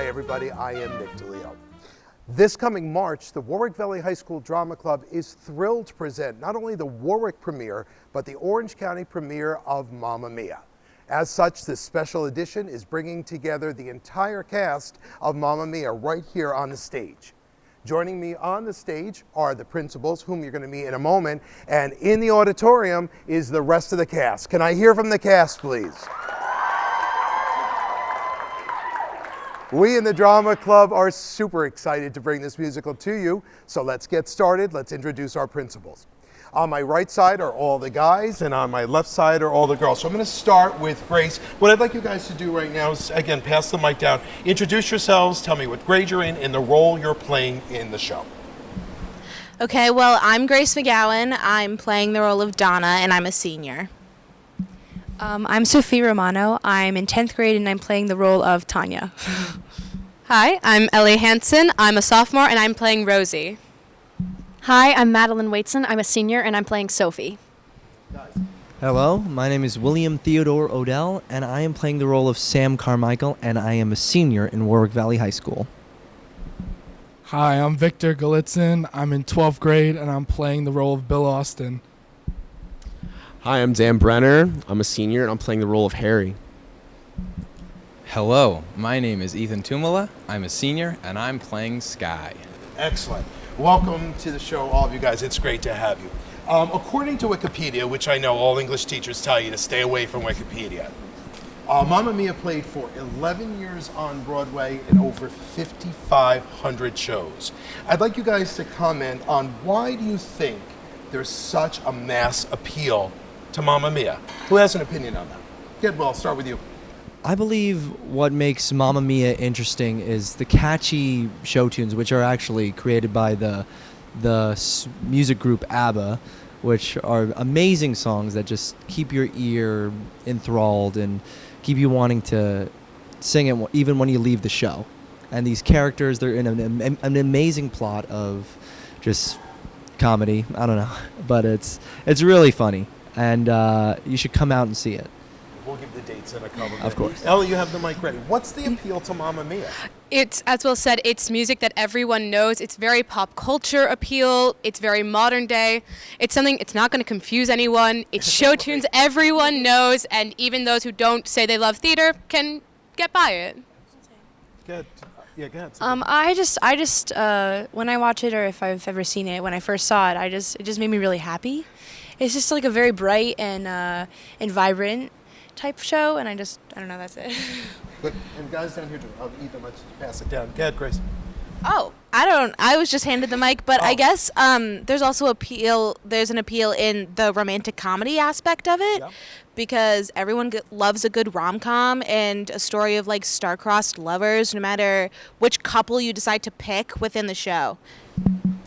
Hi everybody, I am Nick DiLeo. This coming March, the Warwick Valley High School Drama Club is thrilled to present not only the Warwick premiere, but the Orange County premiere of Mamma Mia. As such, this special edition is bringing together the entire cast of Mamma Mia right here on the stage. Joining me on the stage are the principals, whom you're going to meet in a moment, and in the auditorium is the rest of the cast. Can I hear from the cast, please? We in the Drama Club are super excited to bring this musical to you, so let's get started. Let's introduce our principals. On my right side are all the guys, and on my left side are all the girls. So I'm going to start with Grace. What I'd like you guys to do right now is, again, pass the mic down. Introduce yourselves, tell me what grade you're in, and the role you're playing in the show. Okay, well, I'm Grace McGowan. I'm playing the role of Donna, and I'm a senior. I'm Sophie Romano. I'm in 10th grade, and I'm playing the role of Tanya. Hi, I'm Ellie Hansen. I'm a sophomore, and I'm playing Rosie. Hi, I'm Madeline Waitson. I'm a senior, and I'm playing Sophie. Hello, my name is William Theodore Odell, and I am playing the role of Sam Carmichael, and I am a senior in Warwick Valley High School. Hi, I'm Victor Galitzin. I'm in 12th grade, and I'm playing the role of Bill Austin. Hi, I'm Dan Brenner. I'm a senior, and I'm playing the role of Harry. Hello, my name is Ethan Tumala. I'm a senior, and I'm playing Sky. Excellent. Welcome to the show, all of you guys. It's great to have you. According to Wikipedia, which I know all English teachers tell you to stay away from Wikipedia, Mamma Mia played for 11 years on Broadway in over 5,500 shows. I'd like you guys to comment on why do you think there's such a mass appeal to Mamma Mia? Who has an opinion on that? Good, well, I'll start with you. I believe what makes Mamma Mia interesting is the catchy show tunes, which are actually created by the music group ABBA, which are amazing songs that just keep your ear enthralled and keep you wanting to sing it even when you leave the show. And these characters, they're in an amazing plot of just comedy. I don't know, but it's really funny, and you should come out and see it. We'll give the dates in a couple minutes. Of course. Ellie, you have the mic ready. What's the appeal to Mamma Mia? It's, as Will said, it's music that everyone knows. It's very pop culture appeal. It's very modern day. It's something, it's not going to confuse anyone. It's show tunes everyone knows, and even those who don't say they love theater can get by it. Good. Yeah, go ahead. I just when I watch it, or if I've ever seen it, when I first saw it, it just made me really happy. It's just like a very bright and vibrant type show, and I don't know, that's it. Good. And guys down here, Ethan, let's pass it down. Go ahead, Grace. Oh, I was just handed the mic, but I guess there's also there's an appeal in the romantic comedy aspect of it, because everyone loves a good rom-com and a story of like star-crossed lovers, no matter which couple you decide to pick within the show.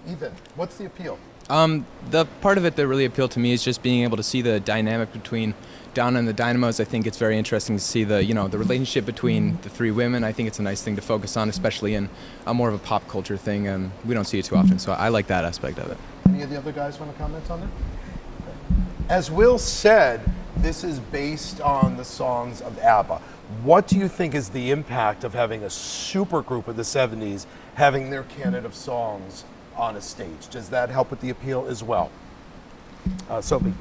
Ethan, what's the appeal? The part of it that really appealed to me is just being able to see the dynamic between Donna and the Dynamos. I think it's very interesting to see the relationship between the three women. I think it's a nice thing to focus on, especially in a more of a pop culture thing, and we don't see it too often, so I like that aspect of it. Any of the other guys want to comment on that? As Will said, this is based on the songs of ABBA. What do you think is the impact of having a super group of the 70s having their canon of songs on a stage? Does that help with the appeal as well? Sophie.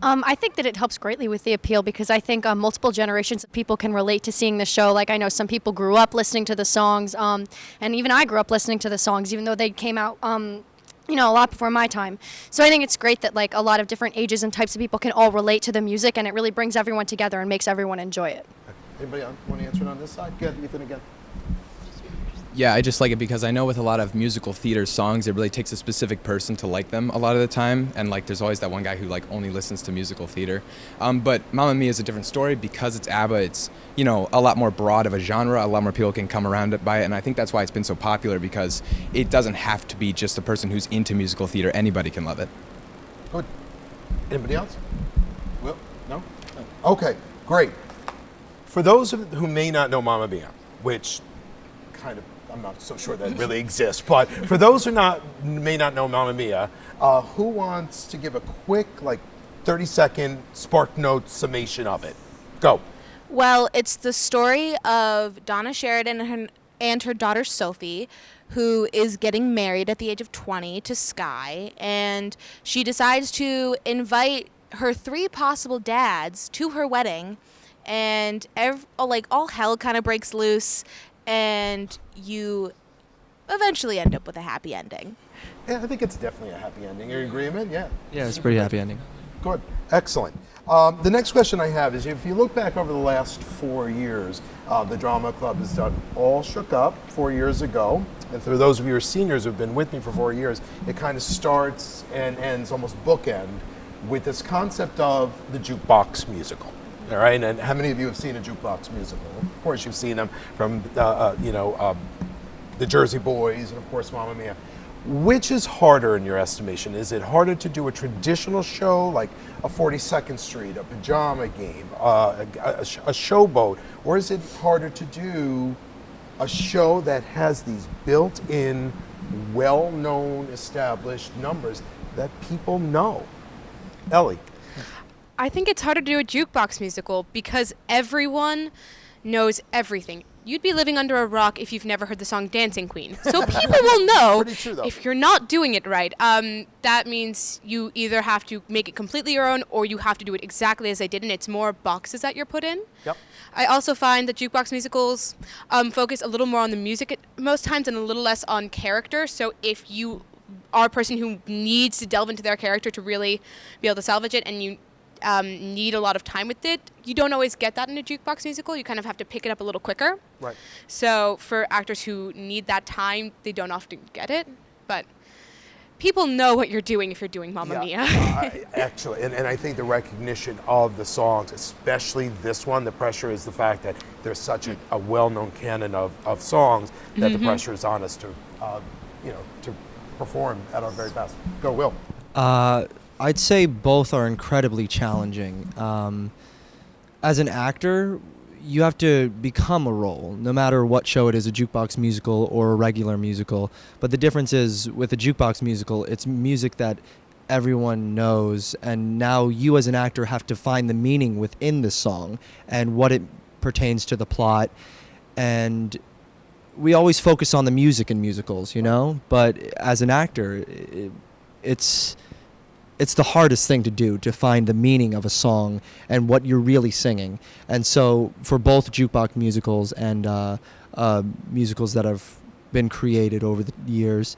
I think that it helps greatly with the appeal, because I think multiple generations of people can relate to seeing the show. Like, I know some people grew up listening to the songs, and even I grew up listening to the songs, even though they came out a lot before my time. So I think it's great that like a lot of different ages and types of people can all relate to the music, and it really brings everyone together and makes everyone enjoy it. Anybody want to answer it on this side? Good, Ethan again. Yeah, I just like it because I know with a lot of musical theater songs, it really takes a specific person to like them a lot of the time, and like there's always that one guy who like only listens to musical theater. But Mamma Mia is a different story because it's ABBA. It's a lot more broad of a genre. A lot more people can come around it by it, and I think that's why it's been so popular, because it doesn't have to be just the person who's into musical theater. Anybody can love it. Good. Anybody else? Will? No? Okay, great. For those who may not know Mamma Mia, which kind of I'm not so sure that really exists, but for those who may not know Mamma Mia, who wants to give a quick, 30-second Spark Note summation of it? Go. Well, it's the story of Donna Sheridan and her daughter Sophie, who is getting married at the age of 20 to Sky, and she decides to invite her 3 possible dads to her wedding, and all hell kind of breaks loose, and you eventually end up with a happy ending. Yeah, I think it's definitely a happy ending. You're in agreement? Yeah. Yeah, it's a pretty happy ending. Good. Excellent. The next question I have is, if you look back over the last 4 years, the Drama Club has done All Shook Up 4 years ago. And for those of you who are seniors who have been with me for 4 years, it kind of starts and ends, almost bookend, with this concept of the jukebox musical. All right, and how many of you have seen a jukebox musical? Of course, you've seen them from, the Jersey Boys and, of course, Mamma Mia. Which is harder in your estimation? Is it harder to do a traditional show like a 42nd Street, a pajama game, a showboat, or is it harder to do a show that has these built-in, well-known, established numbers that people know? Ellie. I think it's harder to do a jukebox musical because everyone knows everything. You'd be living under a rock if you've never heard the song Dancing Queen. So people will know Pretty true, though. if you're not doing it right. That means you either have to make it completely your own or you have to do it exactly as they did, and it's more boxes that you're put in. Yep. I also find that jukebox musicals focus a little more on the music at most times and a little less on character. So if you are a person who needs to delve into their character to really be able to salvage it, and you need a lot of time with it, you don't always get that in a jukebox musical. You kind of have to pick it up a little quicker. Right. So for actors who need that time, they don't often get it. But people know what you're doing if you're doing Mamma Mia. Actually, and I think the recognition of the songs, especially this one, the pressure is the fact that there's such a well-known canon of songs that the pressure is on us to, to perform at our very best. Go, Will. I'd say both are incredibly challenging. As an actor, you have to become a role, no matter what show it is, a jukebox musical or a regular musical. But the difference is, with a jukebox musical, it's music that everyone knows, and now you as an actor have to find the meaning within the song and what it pertains to the plot. And we always focus on the music in musicals, but as an actor, it's the hardest thing to do, to find the meaning of a song and what you're really singing. And so for both jukebox musicals and musicals that have been created over the years,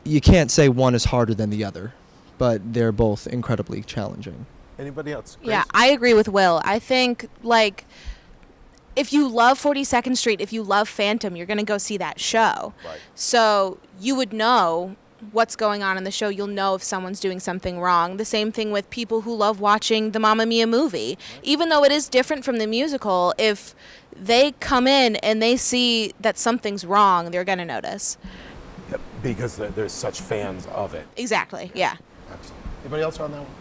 you can't say one is harder than the other, but they're both incredibly challenging. Anybody else? Grace? Yeah, I agree with Will. I think, if you love 42nd Street, if you love Phantom, you're going to go see that show. Right. So you would know what's going on in the show. You'll know if someone's doing something wrong. The same thing with people who love watching the Mamma Mia movie. Even though it is different from the musical, if they come in and they see that something's wrong, they're going to notice. Yep, because there's such fans of it. Exactly, yeah. Excellent. Anybody else on that one?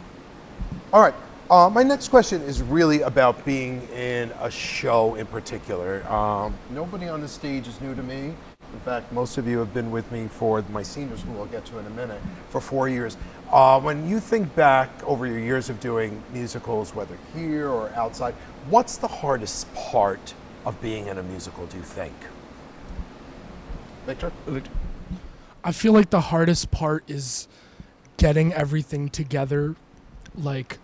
All right. My next question is really about being in a show in particular. Nobody on the stage is new to me. In fact, most of you have been with me for my seniors, who I'll get to in a minute, for 4 years. When you think back over your years of doing musicals, whether here or outside, what's the hardest part of being in a musical, do you think? Victor? I feel like the hardest part is getting everything together. Like,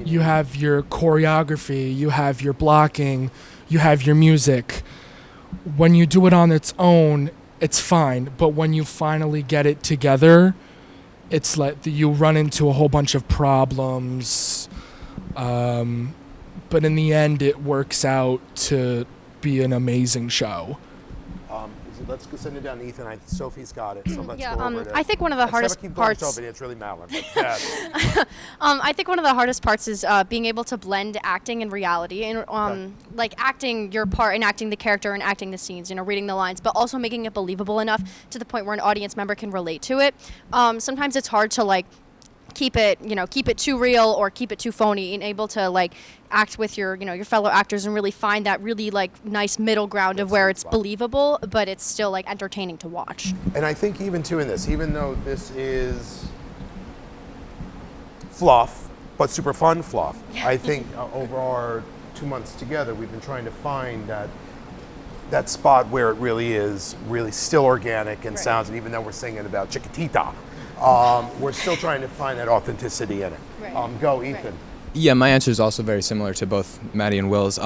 you have your choreography, you have your blocking, you have your music. When you do it on its own, it's fine. But when you finally get it together, it's like you run into a whole bunch of problems. But in the end, it works out to be an amazing show. Let's go send it down to Ethan. Sophie's got it, so let's go over it. I think one of the hardest parts. Sophie, it's really Madeline. But I think one of the hardest parts is being able to blend acting and reality, and like acting your part and acting the character and acting the scenes, reading the lines, but also making it believable enough to the point where an audience member can relate to it. Sometimes it's hard to keep it too real or keep it too phony, and able to act with your fellow actors and really find that really nice middle ground of where it's believable, but it's still entertaining to watch. And I think even too in this, even though this is fluff, but super fun fluff, I think over our 2 months together, we've been trying to find that that spot where it really is really still organic and sounds, and even though we're singing about Chiquitita, we're still trying to find that authenticity in it. Go, Ethan. Yeah, my answer is also very similar to both Maddie and Will's.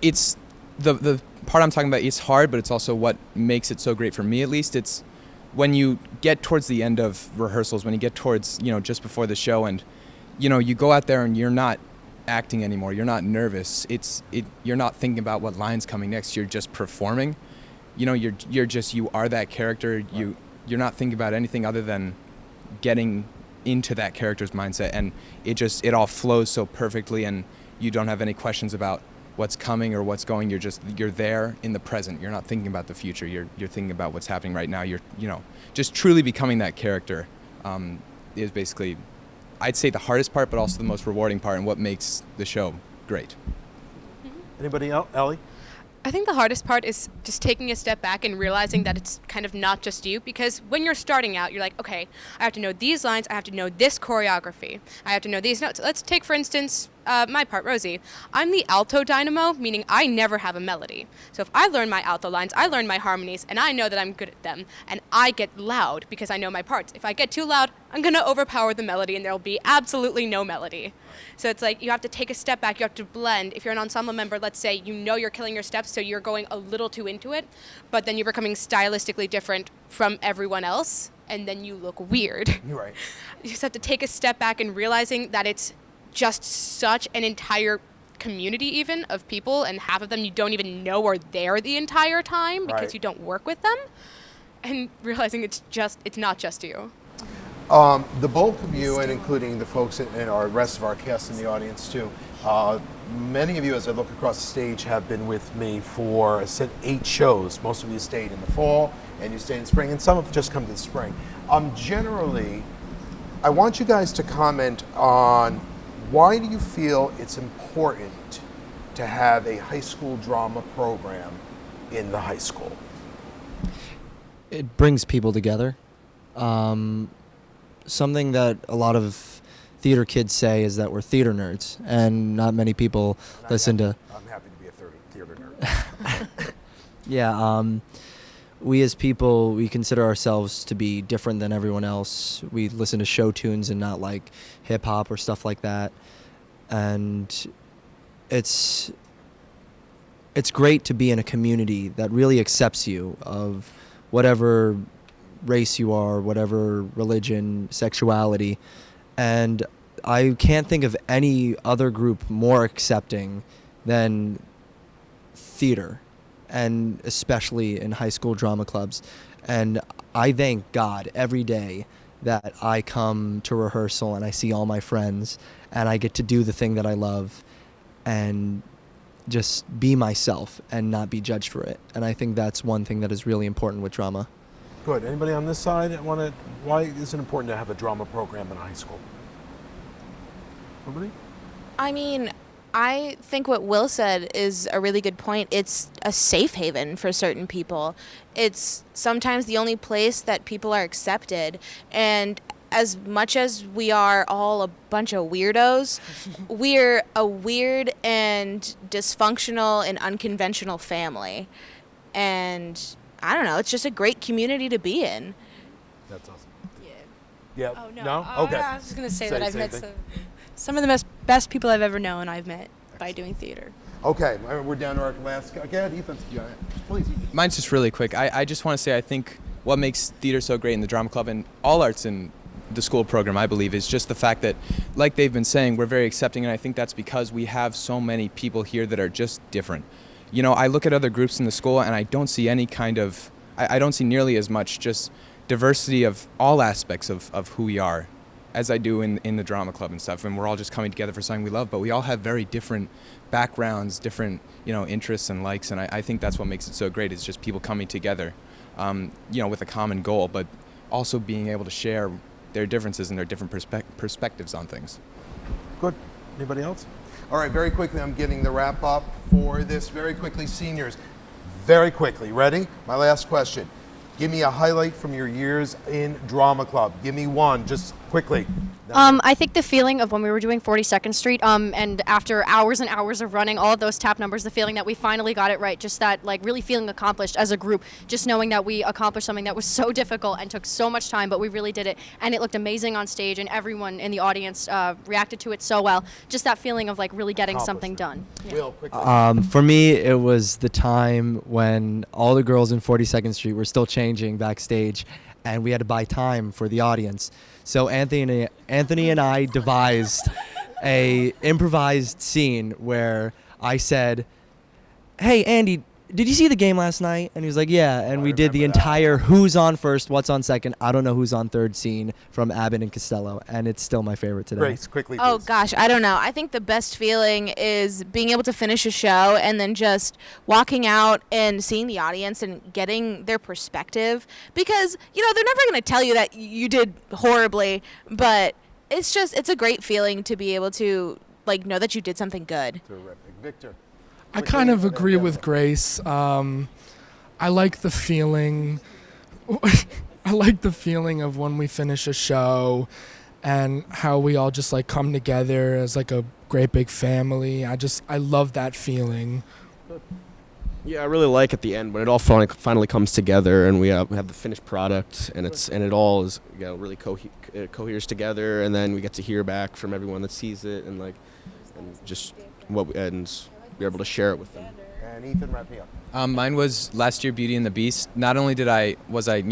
It's the part I'm talking about. It's hard, but it's also what makes it so great for me. At least it's when you get towards the end of rehearsals, when you get towards just before the show, and you go out there and you're not acting anymore. You're not nervous. You're not thinking about what line's coming next. You're just performing. You are that character. Right. You're not thinking about anything other than getting into that character's mindset, and it all flows so perfectly, and you don't have any questions about what's coming or what's going. You're there in the present. You're not thinking about the future. You're thinking about what's happening right now. You're just truly becoming that character is basically, I'd say, the hardest part, but also the most rewarding part, and what makes the show great. Anybody else? Ellie? I think the hardest part is just taking a step back and realizing that it's kind of not just you, because when you're starting out, you're like, okay, I have to know these lines, I have to know this choreography, I have to know these notes. Let's take, for instance, my part, Rosie. I'm the alto dynamo, meaning I never have a melody. So if I learn my alto lines, I learn my harmonies, and I know that I'm good at them, and I get loud because I know my parts. If I get too loud, I'm going to overpower the melody, and there'll be absolutely no melody. So it's like you have to take a step back, you have to blend. If you're an ensemble member, let's say you're killing your steps, so you're going a little too into it, but then you're becoming stylistically different from everyone else, and then you look weird. You're right. You just have to take a step back and realizing that it's just such an entire community even of people, and half of them you don't even know are there the entire time because you don't work with them, and realizing it's not just you. The bulk of you, and including the folks and our rest of our cast in the audience too, many of you, as I look across the stage, have been with me for, I said, 8 shows. Most of you stayed in the fall, and you stayed in spring, and some have just come to the spring. Generally, I want you guys to comment on why do you feel it's important to have a high school drama program in the high school? It brings people together. Something that a lot of theater kids say is that we're theater nerds, and not many people listen to. I'm happy to be a theater nerd. Yeah, we as people, we consider ourselves to be different than everyone else. We listen to show tunes and not like hip hop or stuff like that, and it's great to be in a community that really accepts you of whatever race you are, whatever religion, sexuality, and I can't think of any other group more accepting than theater, and especially in high school drama clubs. And I thank God every day that I come to rehearsal and I see all my friends and I get to do the thing that I love and just be myself and not be judged for it. And I think that's one thing that is really important with drama. Good. Anybody on this side why is it important to have a drama program in high school? Nobody? I mean, I think what Will said is a really good point. It's a safe haven for certain people. It's sometimes the only place that people are accepted. And as much as we are all a bunch of weirdos, we're a weird and dysfunctional and unconventional family. And I don't know, it's just a great community to be in. That's awesome. Yeah. Oh, no. No? Okay. I was just going to say that I've met thing. some of the best people I've ever known I've met by doing theater. Okay, we're down to our last. Go ahead, Ethan. Please. Mine's just really quick. I just want to say I think what makes theater so great in the drama club and all arts in the school program, I believe, is just the fact that, like they've been saying, we're very accepting, and I think that's because we have so many people here that are just different. I look at other groups in the school and I don't see any kind of, I don't see nearly as much just diversity of all aspects of who we are as I do in the drama club and stuff. And we're all just coming together for something we love, but we all have very different backgrounds, different, interests and likes. And I think that's what makes it so great, is just people coming together, with a common goal, but also being able to share their differences and their different perspectives on things. Good. Anybody else? All right, very quickly, I'm getting the wrap up for this. Very quickly, seniors. Very quickly. Ready? My last question. Give me a highlight from your years in drama club. Give me one, just quick. quickly. I think the feeling of when we were doing 42nd Street, and after hours and hours of running all of those tap numbers, the feeling that we finally got it right, just that like really feeling accomplished as a group, just knowing that we accomplished something that was so difficult and took so much time, but we really did it, and it looked amazing on stage, and everyone in the audience reacted to it so well. Just that feeling of like really getting something done. Will, quickly. For me, it was the time when all the girls in 42nd Street were still changing backstage, and we had to buy time for the audience. So Anthony and I devised a improvised scene where I said, "Hey Andy, did you see the game last night?" And he was like, "Yeah." And we did the entire who's on first, what's on second, I don't know who's on third scene from Abbott and Costello, and it's still my favorite today. Grace, quickly. Oh please. gosh, I don't know. I think the best feeling is being able to finish a show and then just walking out and seeing the audience and getting their perspective, because they're never going to tell you that you did horribly, but it's a great feeling to be able to like know that you did something good. Terrific. Victor. I kind of agree with Grace. I like the feeling. I like the feeling of when we finish a show, and how we all just like come together as like a great big family. I love that feeling. Yeah, I really like at the end when it all finally comes together, and we have the finished product, and it all is really coheres together, and then we get to hear back from everyone that sees it, and we're able to share it with them. And Ethan, wrap me up. Mine was last year, Beauty and the Beast. Not only was I,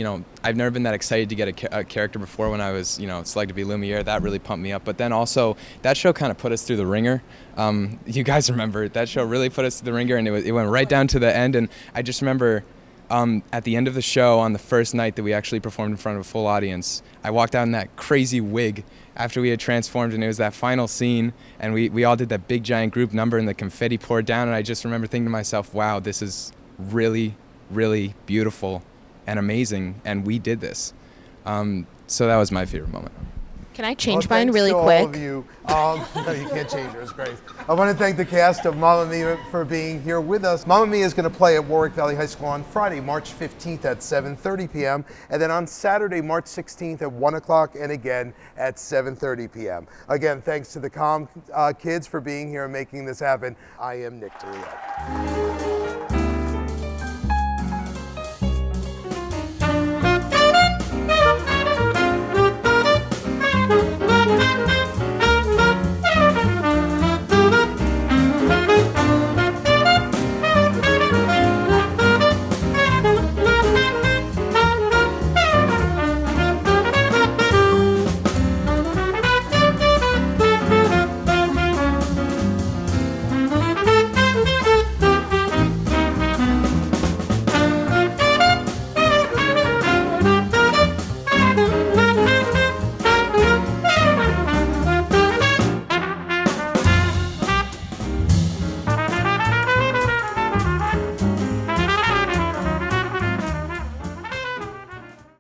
I've never been that excited to get a character before when I was, selected to be Lumiere. That really pumped me up. But then also, that show kind of put us through the ringer. You guys remember, that show really put us through the ringer, and it went right down to the end. And I just remember at the end of the show, on the first night that we actually performed in front of a full audience, I walked out in that crazy wig after we had transformed, and it was that final scene, and we all did that big giant group number, and the confetti poured down, and I just remember thinking to myself, wow, this is really, really beautiful and amazing, and we did this. So that was my favorite moment. Can I change Well, mine thanks really to quick? all of you. No, you can't change yours, Grace. I want to thank the cast of Mamma Mia for being here with us. Mamma Mia is going to play at Warwick Valley High School on Friday, March 15th at 7:30 p.m. and then on Saturday, March 16th at 1 o'clock and again at 7:30 p.m. Again, thanks to the kids for being here and making this happen. I am Nick DiLeo.